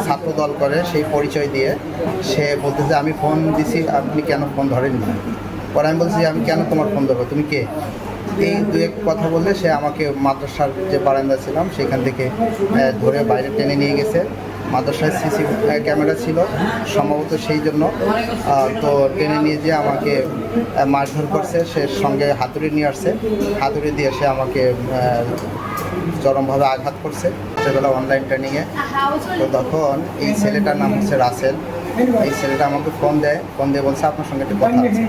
ছাত্র দল করে সেই পরিচয় দিয়ে সে বলতেছে আমি ফোন দিছি, আপনি কেন ফোন ধরেননি? পরে আমি বলছি আমি কেন তোমার ফোন ধরবো, তুমি কে? এই দু এক কথা বললে সে আমাকে মাদ্রাসার যে বারান্দা ছিলাম সেখান থেকে ধরে বাইরে টেনে নিয়ে গেছে। মাদ্রাসায় সিসি ক্যামেরা ছিল সম্ভবত, সেই জন্য তো টেনে নিয়ে যেয়ে আমাকে মারধর করছে। সে সঙ্গে হাতুড়ি নিয়ে আসছে, হাতুড়ি দিয়ে সে আমাকে চরমভাবে আঘাত করছে। সেবেলা অনলাইন ট্রেনিংয়ে তো তখন এই ছেলেটার নাম হচ্ছে রাসেল। এই ছেলেটা আমাকে ফোন দিয়ে বলছে আপনার সঙ্গে একটু কথা আছে।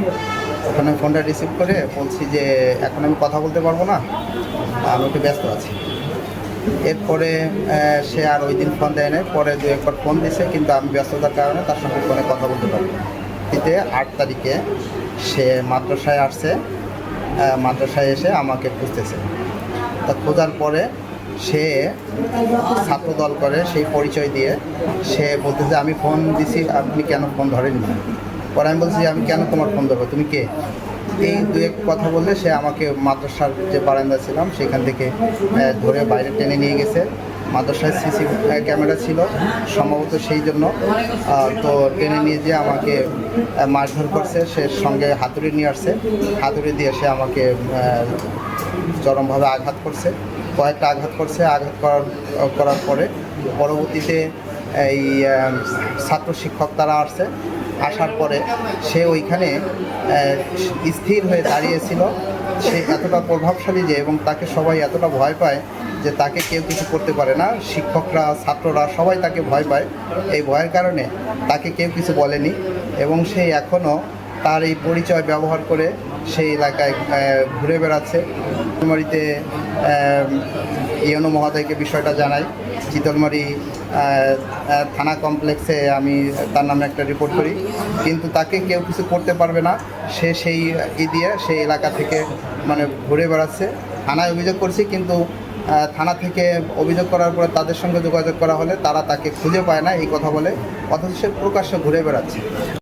ওখানে ফোনটা রিসিভ করে বলছি যে এখন আমি কথা বলতে পারবো না, আমি একটু ব্যস্ত আছি। এরপরে সে আর ওই দিন ফোন দেয় না, পরে দু একবার ফোন দিছে, কিন্তু আমি ব্যস্ততার কারণে তার সঙ্গে ফোনে কথা বলতে পারি। 8 তারিখে সে মাদ্রাসায় আসছে, মাদ্রাসায় এসে আমাকে খুঁজতেছে। তা খোঁজার পরে সে ছাত্র দল করে সেই পরিচয় দিয়ে সে বলতেছে আমি ফোন দিছি, আপনি কেন ফোন ধরেননি? পরে আমি বলছি আমি কেন তোমার ফোন ধরবো, তুমি কে? এই দু এক কথা বললে সে আমাকে মাদ্রাসার যে বারান্দা ছিলাম সেখান থেকে ধরে বাইরে টেনে নিয়ে গেছে। মাদ্রাসায় সিসি ক্যামেরা ছিল সম্ভবত, সেই জন্য তো টেনে নিয়ে যেয়ে আমাকে মারধর করছে। সে সঙ্গে হাতুড়ি নিয়ে আসছে, হাতুড়ি দিয়ে সে আমাকে চরমভাবে আঘাত করছে, কয়েকটা আঘাত করছে। আঘাত করার পরে পরবর্তীতে এই ছাত্র শিক্ষক তারা আসছে, আসার পরে সে ওইখানে স্থির হয়ে দাঁড়িয়েছিল। সে এতটা প্রভাবশালী যে, এবং তাকে সবাই এতটা ভয় পায় যে তাকে কেউ কিছু করতে পারে না। শিক্ষকরা, ছাত্ররা সবাই তাকে ভয় পায়। এই ভয়ের কারণে তাকে কেউ কিছু বলেনি, এবং সে এখনও তার এই পরিচয় ব্যবহার করে সেই এলাকায় ঘুরে বেড়াচ্ছে। চিতলমারিতে ইউনো মহোদয়কে বিষয়টা জানাই। চিতলমারি থানা কমপ্লেক্সে আমি তার নামে একটা রিপোর্ট করি, কিন্তু তাকে কেউ কিছু করতে পারবে না। সে সেই দিয়ে সেই এলাকা থেকে ঘুরে বেড়াচ্ছে। থানায় অভিযোগ করছি, কিন্তু থানা থেকে অভিযোগ করার পরে তাদের সঙ্গে যোগাযোগ করা হলে তারা তাকে খুঁজে পায় না এই কথা বলে, অথচ সে প্রকাশ্যে ঘুরে বেড়াচ্ছে।